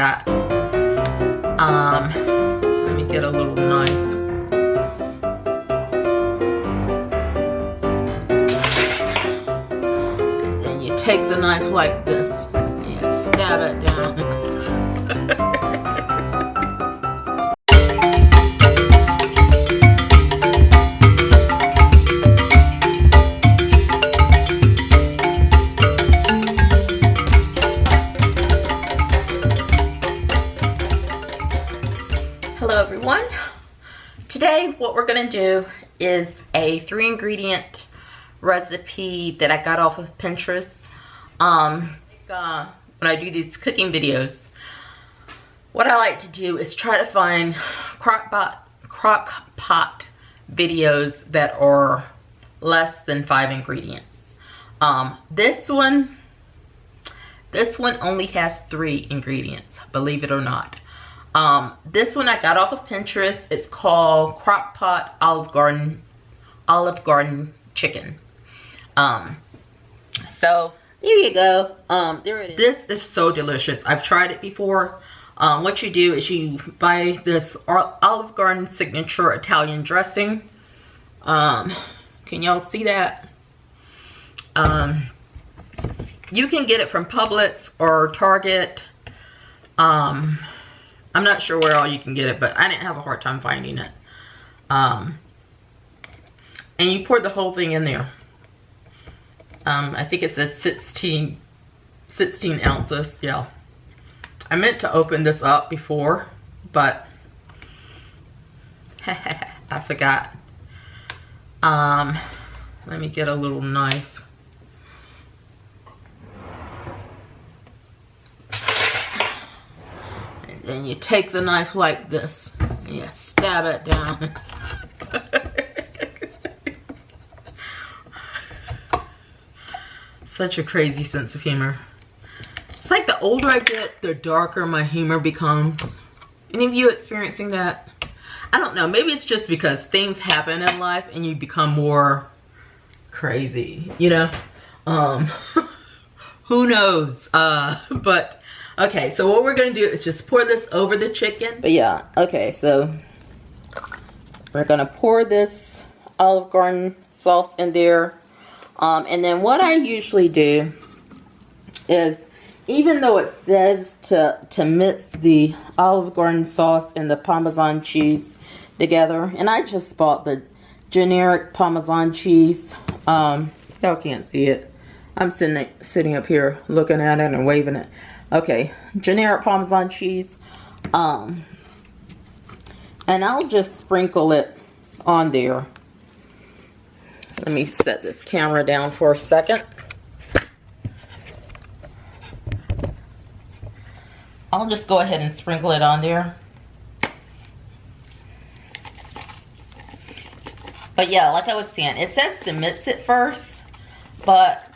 Let me get a little knife. And then you take the knife like this and you stab it down. Hello everyone. Today what we're gonna do is a 3-ingredient recipe that I got off of Pinterest. When I do these cooking videos, what I like to do is try to find crock pot videos that are less than 5 ingredients. This one only has 3 ingredients, believe it or not. This one I got off of Pinterest. It's called Crockpot Olive Garden Chicken. So there you go. There it is. This is so delicious. I've tried it before. What you do is you buy this Olive Garden signature Italian dressing. Can y'all see that? You can get it from Publix or Target. I'm not sure where all you can get it, but I didn't have a hard time finding it. And you pour the whole thing in there. I think it says 16 ounces. Yeah. I meant to open this up before, but I forgot. Let me get a little knife. And you take the knife like this and you stab it down. Such a crazy sense of humor. It's like the older I get, the darker my humor becomes. Any of you experiencing that? I don't know. Maybe it's just because things happen in life and you become more crazy, you know? Who knows? But okay, so what we're gonna do is just pour this over the chicken. But yeah, okay, so we're gonna pour this Olive Garden sauce in there. And then what I usually do is, even though it says to mix the Olive Garden sauce and the Parmesan cheese together, and I just bought the generic Parmesan cheese. Y'all can't see it. I'm sitting up here looking at it and waving it. Okay, generic Parmesan cheese. And I'll just sprinkle it on there. Let me set this camera down for a second. I'll just go ahead and sprinkle it on there. But yeah, like I was saying, it says to mix it first, but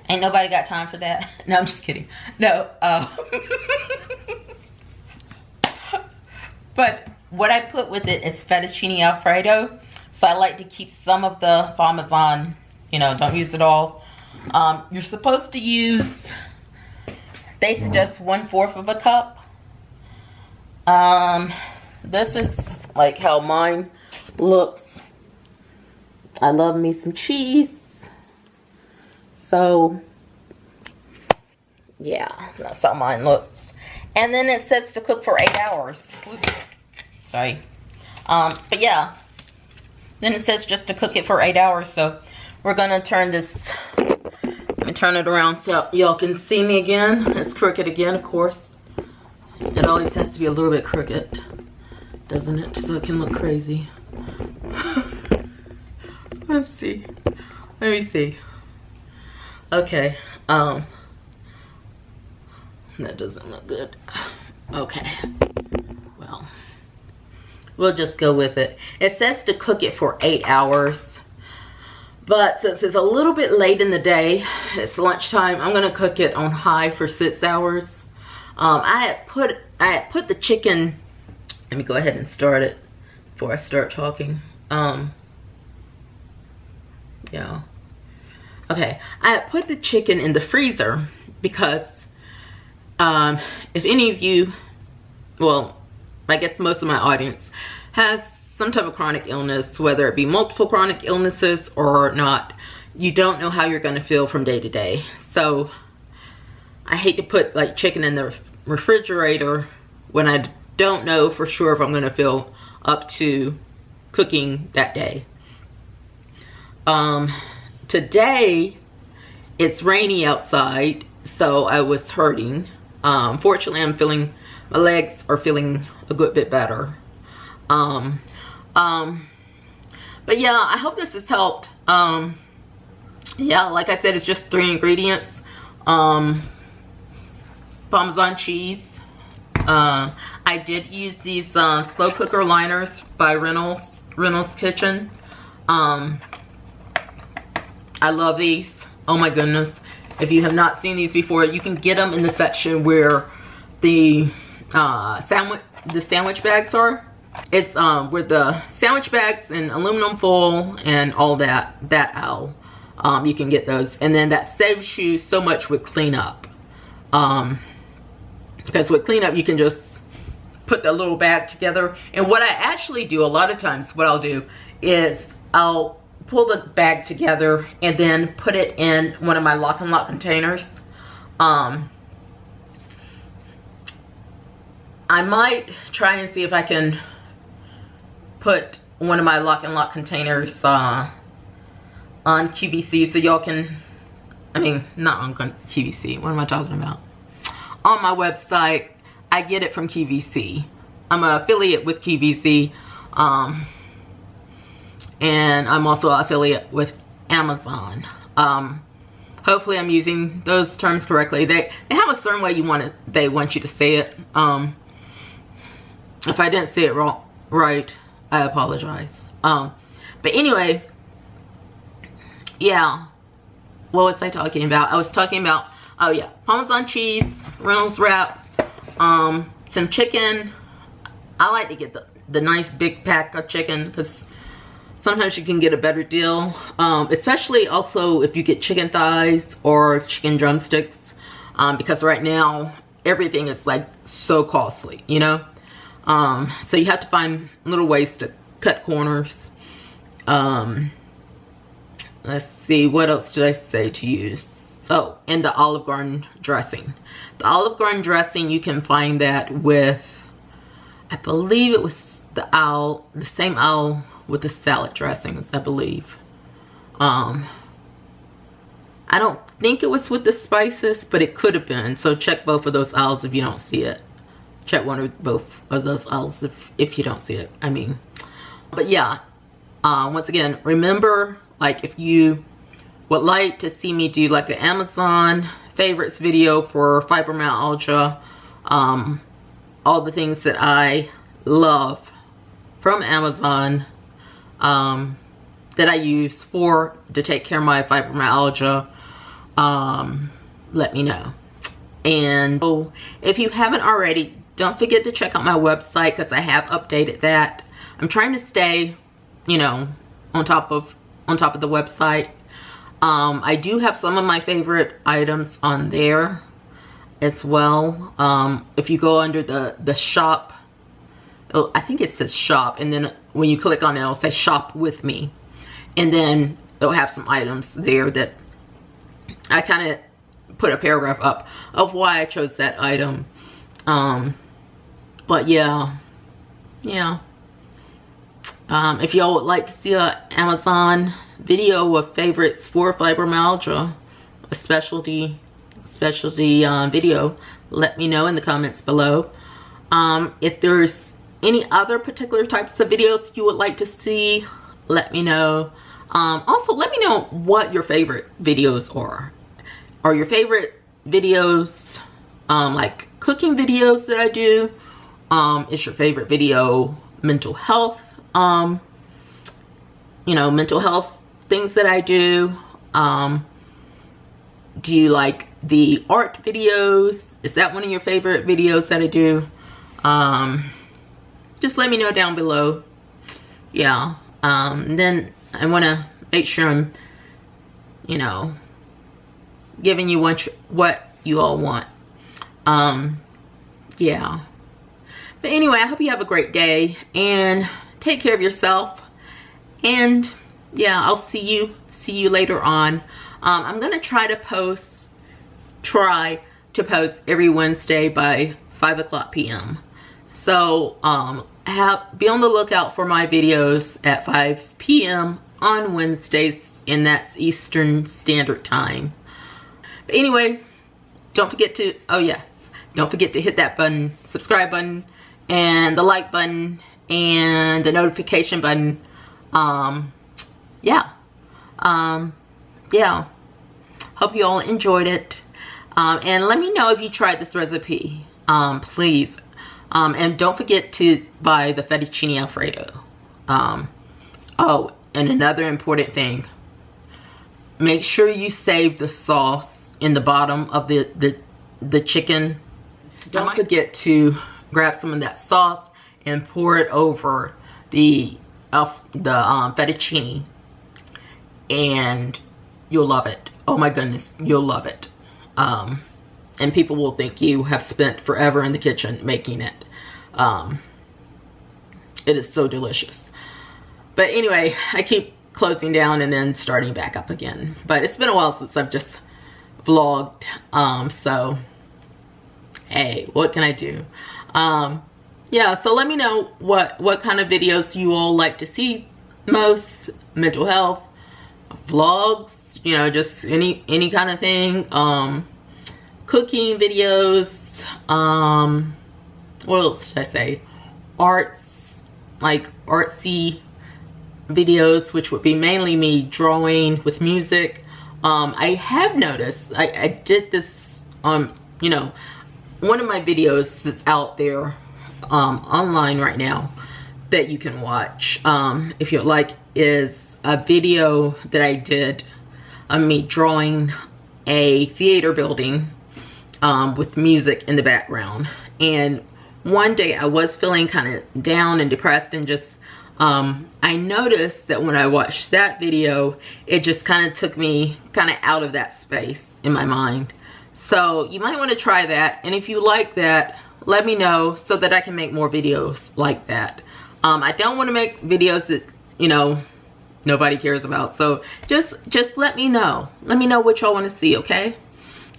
ain't nobody got time for that. No, I'm just kidding. No. But what I put with it is fettuccine Alfredo. So I like to keep some of the Parmesan, you know, don't use it all. You're supposed to use, they suggest 1/4 of a cup. This is like how mine looks. I love me some cheese. So, yeah, that's how mine looks. And then it says to cook for 8 hours. Oops. Sorry. But yeah, then it says just to cook it for 8 hours. So we're going to turn this, let me turn it around so y'all can see me again. It's crooked again, of course. It always has to be a little bit crooked, doesn't it? So it can look crazy. Let's see. Let me see. Okay, that doesn't look good. Okay, well, we'll just go with it. It says to cook it for 8 hours, but since it's a little bit late in the day, it's lunchtime, I'm gonna cook it on high for 6 hours. I had put the chicken, let me go ahead and start it before I start talking. Yeah. Okay, I had put the chicken in the freezer because If any of you, well, I guess most of my audience has some type of chronic illness, whether it be multiple chronic illnesses or not, you don't know how you're going to feel from day to day. So I hate to put like chicken in the refrigerator when I don't know for sure if I'm going to feel up to cooking that day. Today it's rainy outside, so I was hurting. Fortunately, my legs are feeling a good bit better. But yeah, I hope this has helped. Yeah, like I said, it's just 3 ingredients. Parmesan cheese. I did use these slow cooker liners by Reynolds Kitchen. I love these. Oh my goodness. If you have not seen these before, you can get them in the section where the sandwich bags are. It's where the sandwich bags in aluminum foil and all that aisle. You can get those, and then that saves you so much with cleanup. Because with cleanup, you can just put the little bag together. And what I actually do a lot of times, what I'll do is I'll pull the bag together and then put it in one of my lock and lock containers. I might try and see if I can put one of my lock and lock containers on QVC, so y'all can, I mean, not on QVC, what am I talking about? On my website. I get it from QVC. I'm an affiliate with QVC, and I'm also an affiliate with Amazon. Hopefully I'm using those terms correctly. They have a certain way they want you to say it. If I didn't say it right, I apologize. But anyway, yeah, what was I talking about? I was talking about, oh yeah, Parmesan cheese, Reynolds wrap, some chicken. I like to get the nice big pack of chicken because sometimes you can get a better deal, especially also if you get chicken thighs or chicken drumsticks, because right now everything is like so costly, you know. So you have to find little ways to cut corners. Let's see, what else did I say to use? Oh, and the Olive Garden dressing. The Olive Garden dressing, you can find that with, I believe it was the same aisle with the salad dressings, I believe. I don't think it was with the spices, but it could have been. So check both of those aisles if you don't see it. Check one or both of those aisles if you don't see it, I mean. But yeah, once again, remember, like, if you would like to see me do like an Amazon favorites video for fibromyalgia, all the things that I love from Amazon, that I use to take care of my fibromyalgia, let me know. And so if you haven't already, don't forget to check out my website, because I have updated that. I'm trying to stay, you know, on top of the website. I do have some of my favorite items on there as well. If you go under the shop, I think it says shop, and then when you click on it, it'll say shop with me, and then it'll have some items there that I kind of put a paragraph up of why I chose that item. But yeah. If y'all would like to see an Amazon video of favorites for fibromyalgia, a specialty video, let me know in the comments below. If there's any other particular types of videos you would like to see, let me know. Also, let me know what your favorite videos are. Are your favorite videos like cooking videos that I do? Is your favorite video mental health? You know, mental health things that I do. Do you like the art videos? Is that one of your favorite videos that I do? Just let me know down below. Yeah. Then I want to make sure I'm, you know, giving you what you all want. Yeah. But anyway, I hope you have a great day and take care of yourself. And yeah, I'll see you later on. I'm gonna try to post every Wednesday by 5 p.m. So be on the lookout for my videos at 5 p.m. on Wednesdays, and that's Eastern Standard Time. But anyway, don't forget to hit that button, subscribe button, and the like button, and the notification button. Yeah. Hope you all enjoyed it. And let me know if you tried this recipe, please. And don't forget to buy the fettuccine alfredo. Oh, and another important thing. Make sure you save the sauce in the bottom of the chicken. Don't forget to grab some of that sauce and pour it over the fettuccine, and you'll love it. Oh my goodness, you'll love it. And people will think you have spent forever in the kitchen making it. It is so delicious. But anyway, I keep closing down and then starting back up again. But it's been a while since I've just vlogged. So, hey, what can I do? Yeah, so let me know what kind of videos you all like to see most. Mental health, vlogs, you know, just any kind of thing. Cooking videos, what else did I say? Arts, like artsy videos, which would be mainly me drawing with music. I have noticed, I did this, you know, one of my videos that's out there online right now that you can watch, if you'd like, is a video that I did of me drawing a theater building with music in the background. And one day I was feeling kind of down and depressed, and just I noticed that when I watched that video, it just kind of took me kind of out of that space in my mind. So you might want to try that, and if you like that, let me know so that I can make more videos like that. I don't want to make videos that, you know, nobody cares about. So just let me know. Let me know what y'all want to see, okay?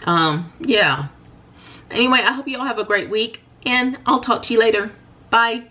Yeah. Anyway, I hope you all have a great week, and I'll talk to you later. Bye.